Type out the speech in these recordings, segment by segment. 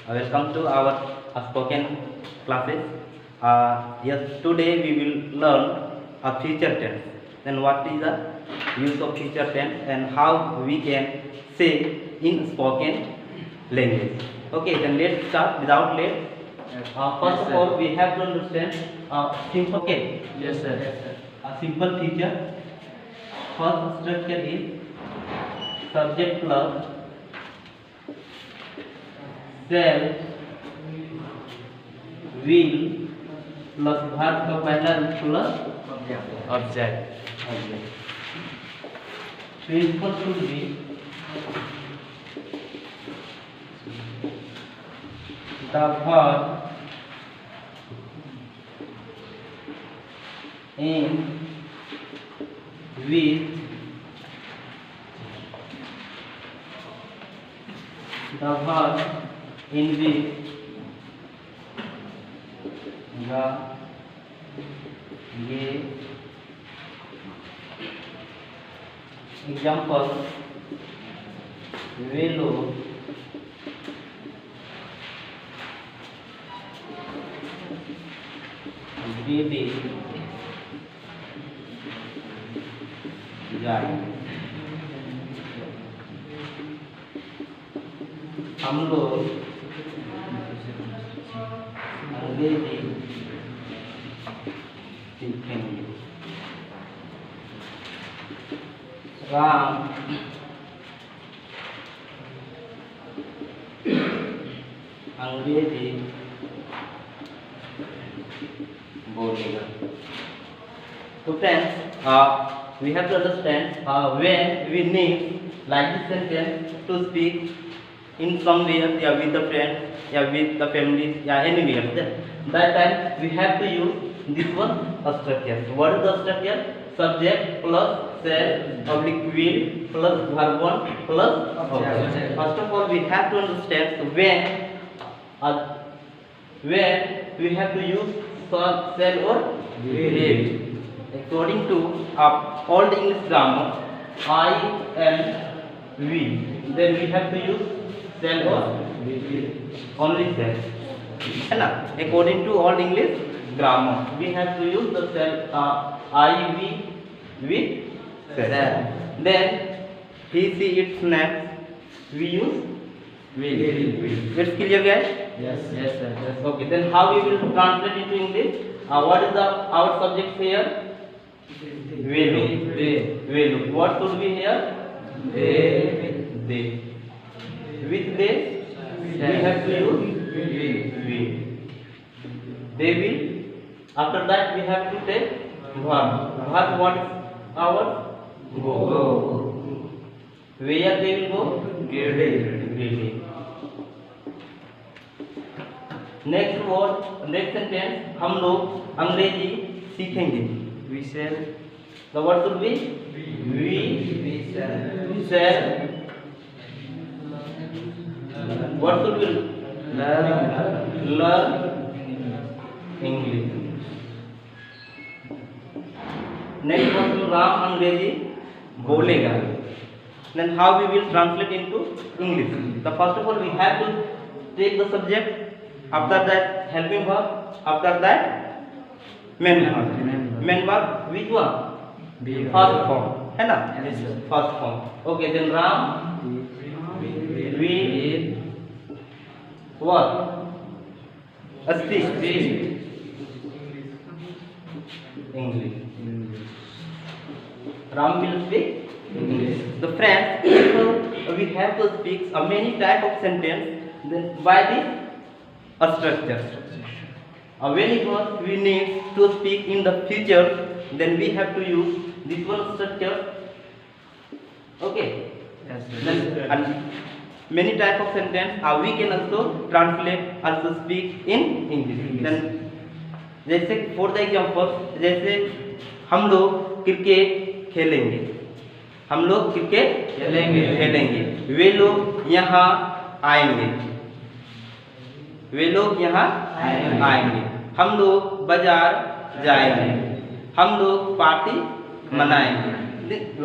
Welcome to our spoken classes. Yes, today we will learn a future tense. Then what is the use of future tense and how we can say in spoken language. Okay, then let's start without late. First of all, we have to understand simple. Okay. Yes, sir. A simple feature. First structure is subject plus shall, will plus verb का पहला रूप plus Object. Principal should be the verb in which the verb in which ये example वेलो दीदी जाए हम लोग अंग्रेजी सीखेंगे राम अंग्रेजी बोलेगा. So friends, we have to understand when we need like this sentence to speak in somewhere, yeah, with the friends, yeah, with the families, yeah, anywhere. Then that time we have to use this one structure. What is the structure? Subject plus shall oblique will plus verb one plus object. First of all, we have to understand when we have to use shall or will. According to old English grammar, I and we, then we have to use shall or only shall. है ना? According to old English grammar, we have to use the shall. I, we shall. Then he, she, it, snaps. We use will. It's clear, guys? Yes, sir. Yes. Okay. Then how we will translate into English? What is our subject here? Will. What should be here? They. With they, we have to use will. They will. After that, we have to take verb. Verb, what is our? Go. Where they will go? Greeting. Next word, next sentence, हम लोग अंग्रेजी सीखेंगे. We shall. The word should be we shall. What should be learn English. Next word, Ram अंग्रेजी बोलेगा. Then how we will translate into English? The first of all, we have to take the subject. After that, helping verb. After that, main verb. Main verb, which one? First form, है ना? Yes, sir. First form. Okay, then Ram, we, what? Speak. English. Ram will speak English. The friends, if we have to speak a many type of sentence, then by this a structure. Whenever we need to speak in the future, then we have to use this one structure. Okay. Yes, sir. Then and many type of sentence we can also translate, also speak in English. Then जैसे for the example, जैसे हम लोग cricket खेलेंगे. हम लोग cricket खेलेंगे. वे लोग यहाँ आएंगे. वे लोग यहाँ आएंगे. हम लोग बाजार जाएंगे. हम लोग पार्टी मनाएंगे.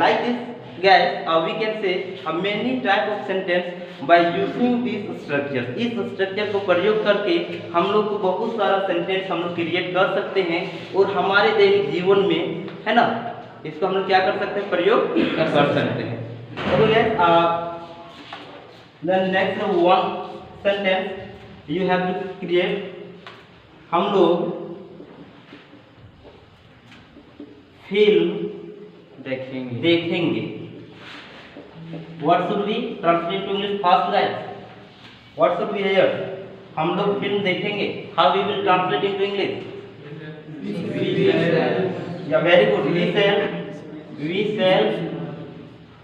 Like this guys, we can say many type of sentence by using this structure. इस स्ट्रक्चर को प्रयोग करके हम लोग को बहुत सारा सेंटेंस हम लोग क्रिएट कर सकते हैं और हमारे दैनिक जीवन में, है ना, इसको हम लोग क्या कर सकते हैं, प्रयोग कर सकते हैं. तो guys, the next one sentence you have to create. हम लोग फिल्म देखेंगे. What should we translate to English first, guys? What should we hear? हम लोग फिल्म देखेंगे. How we will translate into English? Yeah, very good. We shall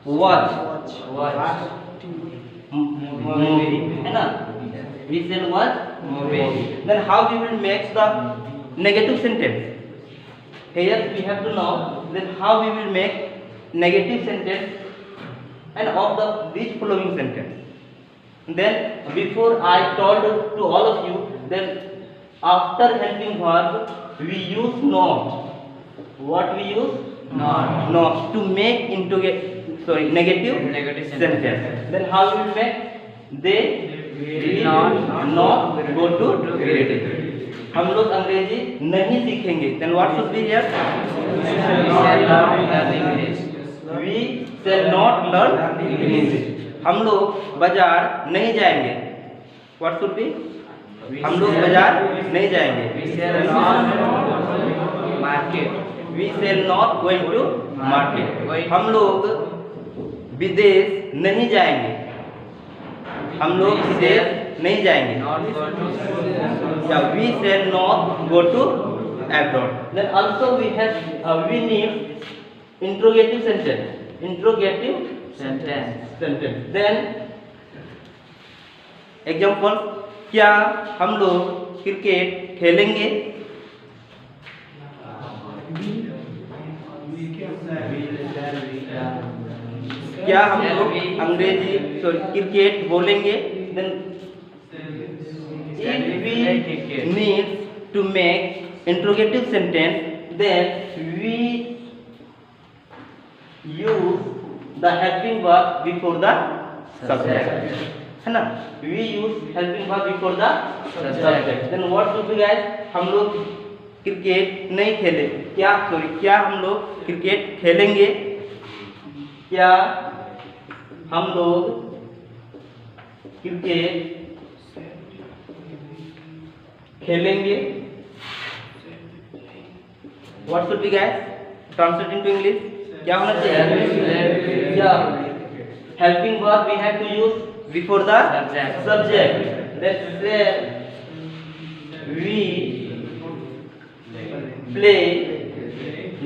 watch movie, है ना? We shall watch movie. Then how we will make the negative sentence? Here we have to know then how we will make negative sentence and of these following sentence. Then before I told to all of you, then after helping verb we use not. What we use? Not to make into negative sentence. Then how we will make? They will not go to relative. हम लोग अंग्रेजी नहीं सीखेंगे. Then what should be here? We shall not learn English. हम लोग बाजार नहीं जाएंगे. What should be? हम लोग बाजार नहीं जाएंगे. We shall not going to market. हम लोग विदेश नहीं जाएंगे. हम लोग विदेश नहीं जाएंगे. We shall not go to abroad. Then also we need interrogative sentence. Then example, क्या हम लोग क्रिकेट खेलेंगे? क्या हम लोग अंग्रेजी क्रिकेट बोलेंगे? Then if we need to make interrogative sentence, then we use the helping verb before the subject, है ना? We use helping verb before the subject. Then what should be, guys? हम लोग क्रिकेट नहीं खेले. क्या हम लोग क्रिकेट खेलेंगे? क्या हम लोग क्रिकेट खेलेंगे? What should be, guys? Translate into English. क्या होना चाहिए? Yeah. Helping verb we have to use before the subject. Let's say we play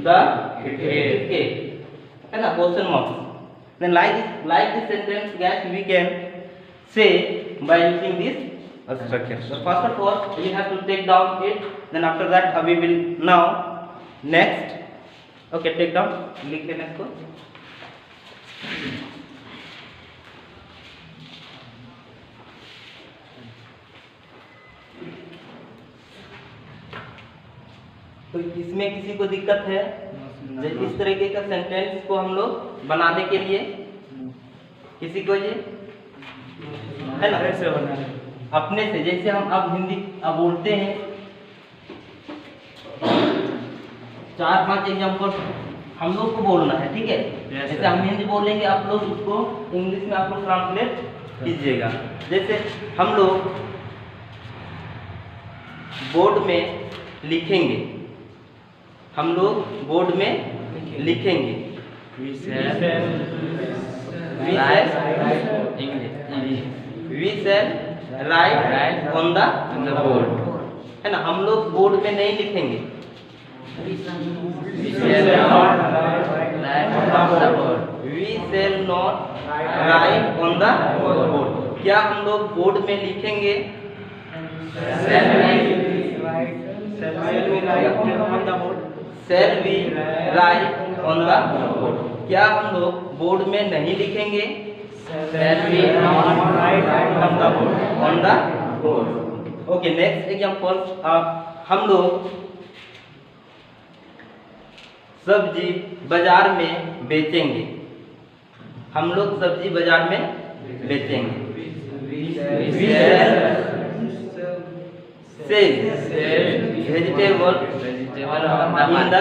the cricket. है ना? Question mark. Then like this sentence, guys, we can say by using this structure. So first of all, you have to take down it. Then after that, we will now next. Okay, take down. लिख लेना इसको. तो इसमें किसी को दिक्कत है? इस तरीके का सेंटेंस को हम लोग बनाने के लिए किसी को ये है ना कैसे बनाना है? अपने से, जैसे हम अब हिंदी अब बोलते हैं 4-5 एग्जाम्पल हम लोग को बोलना है, ठीक है? जैसे हम हिंदी बोलेंगे, आप लोग उसको इंग्लिश में आप लोग ट्रांसलेट कीजिएगा. जैसे हम लोग बोर्ड में लिखेंगे, हम लोग बोर्ड में लिखेंगे. We shall write on the board, है ना? हम लोग बोर्ड में नहीं लिखेंगे. We shall not write on the board. क्या हम लोग बोर्ड में लिखेंगे? Shall we write on the board? क्या हम लोग बोर्ड में नहीं लिखेंगे? Shall we not write on the board? Okay, next example. हम लोग सब्जी बाजार में बेचेंगे. हम लोग सब्जी बाजार में बेचेंगे। Sell vegetable in the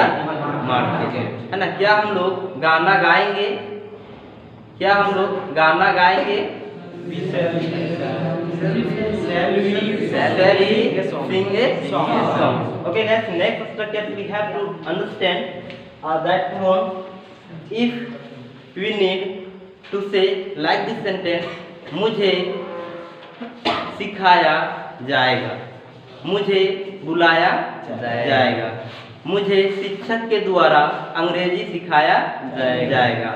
market, है ना। क्या हम लोग गाना गाएंगे? क्या हम लोग गाना गाएंगे? Shall we sing a song? Okay, next structure we have to understand that one. If we need to say like this sentence, मुझे सिखाया जाएगा, मुझे बुलाया जाएगा, मुझे शिक्षक के द्वारा अंग्रेजी सिखाया जाएगा।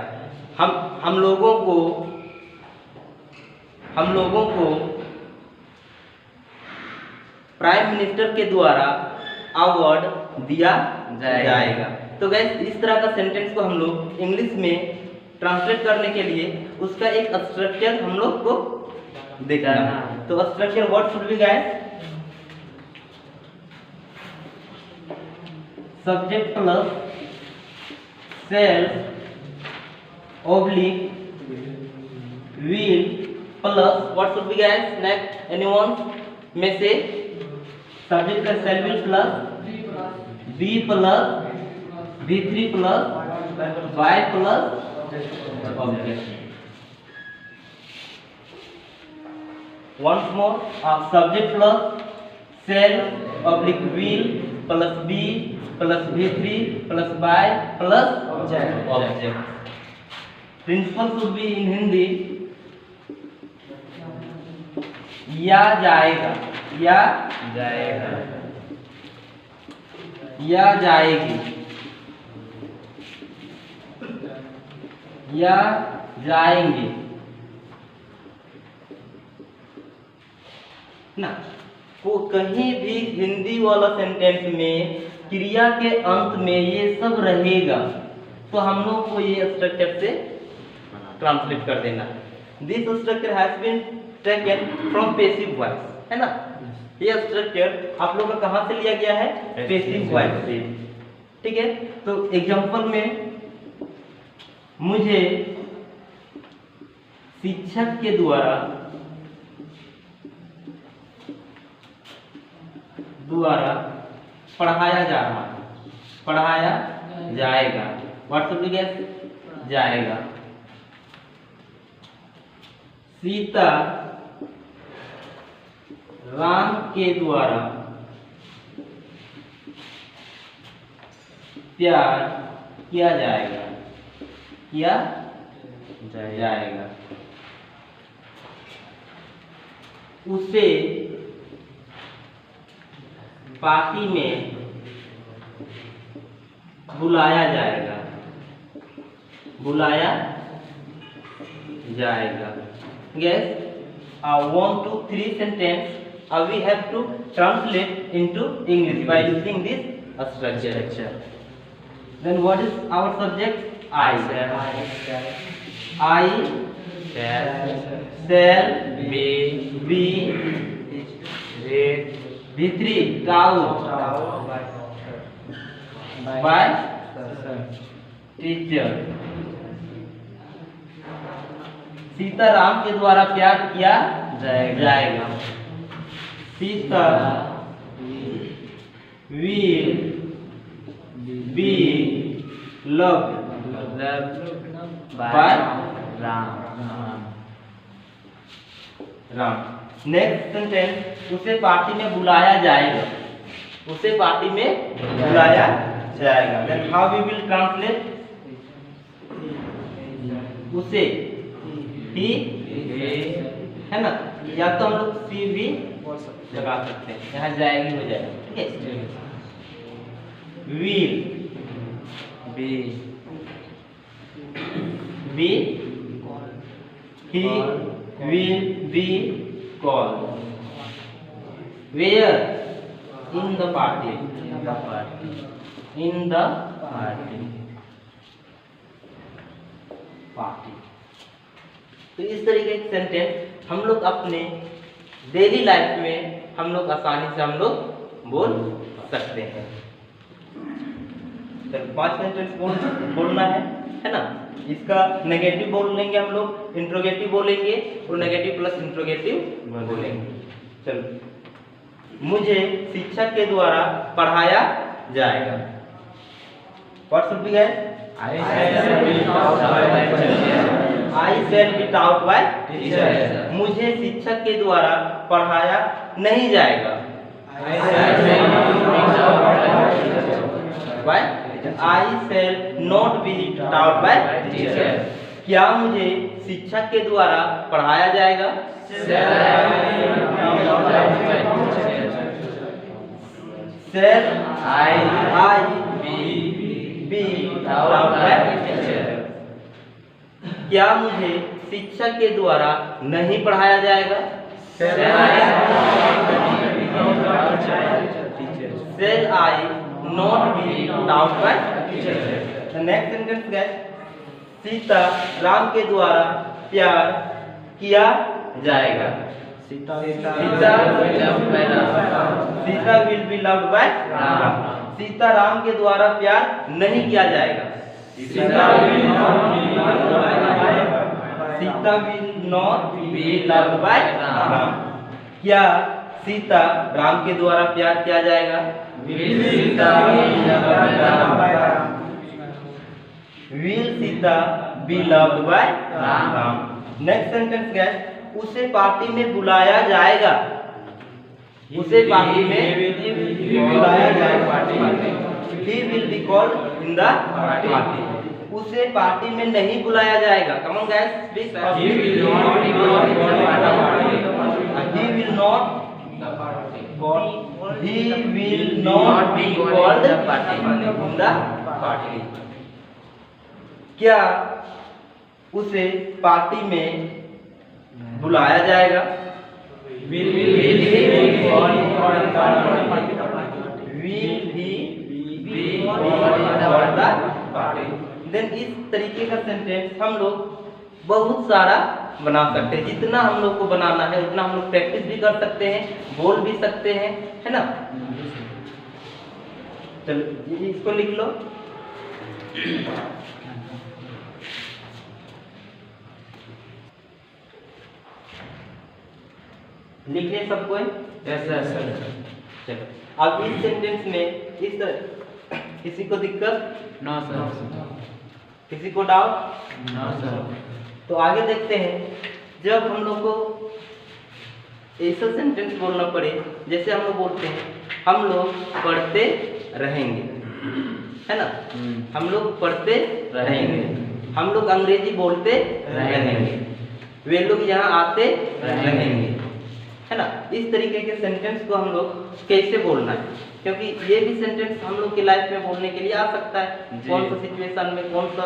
हम लोगों को प्राइम मिनिस्टर के द्वारा अवार्ड दिया जाएगा। तो गाइस इस तरह का सेंटेंस को हम लोग इंग्लिश में ट्रांसलेट करने के लिए उसका एक स्ट्रक्चर हम लोग को देखना है। तो structure what should be guys? Subject plus self oblique will plus what should be guys? Next, anyone may say subject plus shall will plus be plus b3 plus y plus object. Once more, subject plus shall oblique will plus be plus b3 plus y plus object. Principle should be in Hindi या जाएगा, या जाएगा, या जाएगी, या जाएंगे ना। को कहीं भी हिंदी वाला सेंटेंस में क्रिया के अंत में ये सब रहेगा तो हम लोग को ये स्ट्रक्चर से ट्रांसलेट कर देना। This structure has been taken from passive voice, है ना। ये स्ट्रक्चर आप लोग का कहां से लिया गया है? पैसिव वॉइस से, ठीक है। तो एग्जांपल में मुझे शिक्षक के द्वारा पढ़ाया जा रहा है, पढ़ाया जाएगा। What should be guess? जाएगा। सीता राम के द्वारा प्यार किया जाएगा, किया जाएगा। उसे पार्टी में बुलाया जाएगा, बुलाया जाएगा। Yes, 1, 2, 3 sentence. We have to translate into English by using this structure. Then what is our subject? I shall be B3 cow by teacher. Sitaram के द्वारा प्यार किया जाएगा। Sita will be loved by Ram. Next sentence, उसे पार्टी में बुलाया जाएगा, उसे पार्टी में बुलाया जाएगा। Then how we will translate? उसे ही है ना, या तो हम लोग सी भी लगा सकते हैं, यहाँ जाएगी हो जाएगा, ठीक है। will be he will be called where? In the party, in the party। तो इस तरीके के सेंटेंस हम लोग अपने डेली लाइफ में हम लोग आसानी से हम लोग बोल सकते हैं। 5 सेंटेंस बोलना है। है ना। इसका नेगेटिव बोल लेंगे हम लोग, इंट्रोगेटिव बोलेंगे और नेगेटिव प्लस इंट्रोगेटिव बोलेंगे। चलो, मुझे शिक्षक के द्वारा पढ़ाया जाएगा। What should be guys? I shall be taught by teacher. I shall be taught by Teacher. मुझे शिक्षक के द्वारा पढ़ाया नहीं जाएगा। I shall be taught by teacher. I shall not be taught by Teacher. क्या मुझे शिक्षक के द्वारा पढ़ाया जाएगा? Shall I be taught by teacher? Shall I be taught taught by by teacher. क्या मुझे शिक्षक के द्वारा नहीं पढ़ाया जाएगा? Shall I be taught by teacher? Shall I not be taught by Teacher. The next sentence guys, Sita Ram के द्वारा प्यार किया जाएगा। Sita will be loved by Ram. Sita Ram के द्वारा प्यार नहीं किया जाएगा। Sita will not be loved by Sita will not be loved by Ram. क्या सीता राम के द्वारा प्यार किया जाएगा? Will Sita be loved by Ram? Will Sita be loved by Ram. Ram. Next sentence guys, उसे पार्टी में बुलाया जाएगा। उसे पार्टी में बुलाया जाएगा। He will be called in the party. उसे पार्टी में नहीं बुलाया जाएगा। Come on guys, please. He will not be called in the party. He will not. He will not be called in the party. क्या उसे party में बुलाया जाएगा? Will he be called in the party? Will he Be called in the party? Then इस तरीके का sentence हम लोग बहुत सारा बना सकते हैं। जितना हम लोग को बनाना है उतना हम लोग प्रैक्टिस भी कर सकते हैं, बोल भी सकते हैं, है ना। चलो इसको लिख लो। लिख ले सबको? Yes, sir. चलो, अब इस सेंटेंस में इस तरह किसी को दिक्कत? No, sir. किसी को डाउट? No, sir. तो आगे देखते हैं। जब हम लोग को ऐसा सेंटेंस बोलना पड़े, जैसे हम लोग बोलते हैं हम लोग पढ़ते रहेंगे, है ना। हम लोग पढ़ते रहेंगे, हम लोग अंग्रेजी बोलते रहेंगे, वे लोग यहाँ आते रहेंगे, है ना। इस तरीके के सेंटेंस को हम लोग कैसे बोलना है, क्योंकि ये भी सेंटेंस हम लोग की लाइफ में बोलने के लिए आ सकता है। कौन सा सिचुएशन में, कौन सा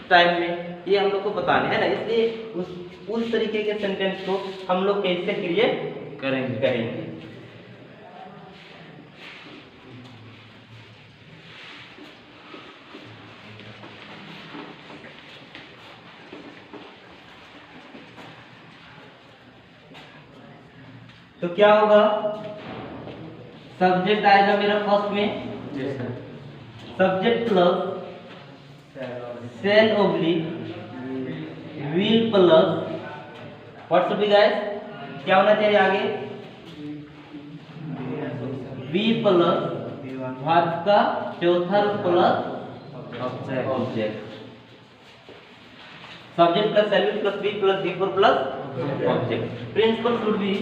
टाइम में, ये हम लोग को बताना है ना। इसलिए उस तरीके के सेंटेंस को हम लोग कैसे क्रिएट करेंगे। तो क्या होगा? सब्जेक्ट आएगा मेरा फर्स्ट में, Yes, sir. Subject plus shall oblique will plus what should be guys? क्या होना चाहिए आगे? बी प्लस भाग का चौथा plus object. Subject plus shall plus be plus be four plus object. Principal should be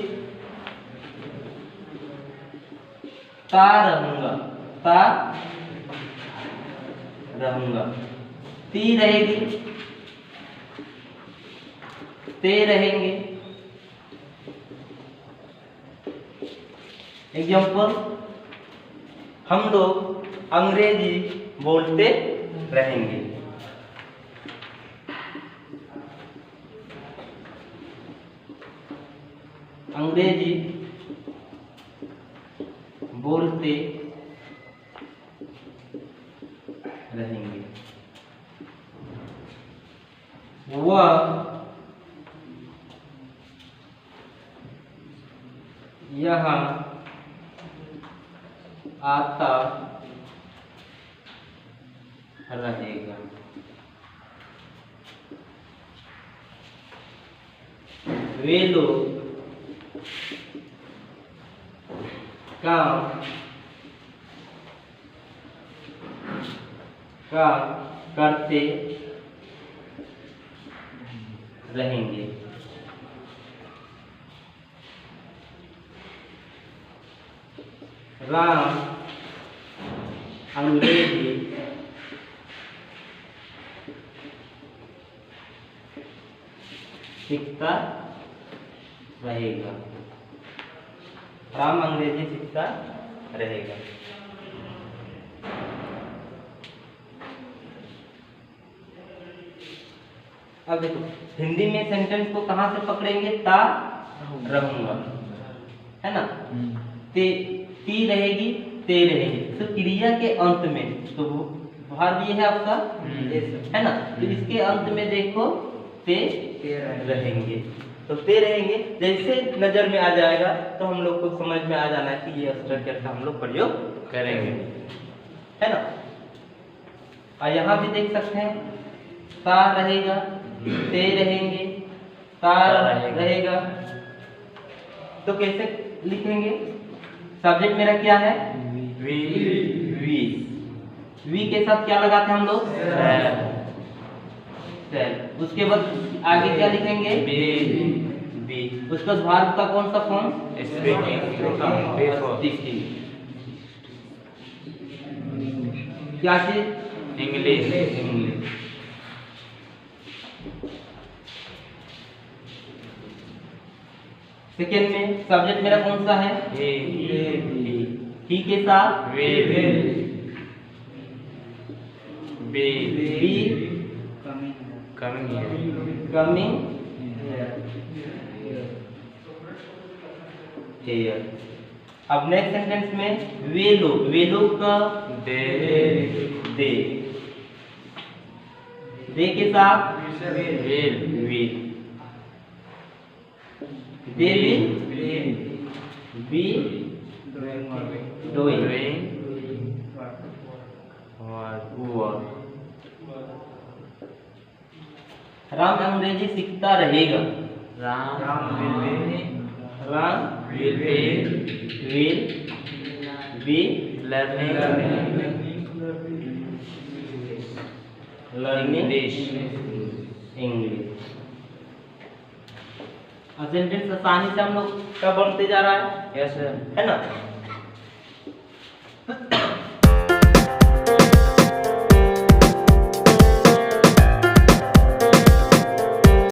ता रहूंगा, ता रहूंगा, ती रहेगी, ते रहेंगे। एग्जाम्पल, हम लोग अंग्रेजी बोलते रहेंगे। अंग्रेजी बोलते रहेंगे। वह यहाँ आता रहेगा। वे लोग काम करते रहेंगे। राम अंग्रेजी सीखता रहेगा। राम अंग्रेजी सीखता रहेगा। अब देखो हिंदी में सेंटेंस को कहाँ से पकड़ेंगे? ता रहूंगा, है ना। ती रहेगी, ते रहेगी, तो क्रिया के अंत में तो भार भी है आपका, है ना। तो इसके अंत में देखो ते रहेंगे, तो ते रहेंगे जैसे नजर में आ जाएगा तो हम लोग को समझ में आ जाना है कि ये स्ट्रक्चर का हम लोग प्रयोग करेंगे, है ना। और यहाँ भी देख सकते हैं ता रहेगा, ते रहेंगे, ता रहेगा। तो कैसे लिखेंगे? सब्जेक्ट मेरा क्या है? वी। वी वी के साथ क्या लगाते हैं हम लोग? सेल। उसके बाद आगे क्या लिखेंगे? बी। उसका वर्ब का कौन सा फॉर्म? स्पीकिंग। क्या चीज? इंग्लिश। सेकेंड में सब्जेक्ट मेरा कौन सा है? ही के साथ कमिंग हियर। अब नेक्स्ट सेंटेंस में वे लोग का दे के साथ will. They will be doing work. Ram अंग्रेजी सीखता रहेगा। Ram will be learning English। Sentence आसानी से हम लोग का बढ़ते जा रहा है, यस सर, है ना।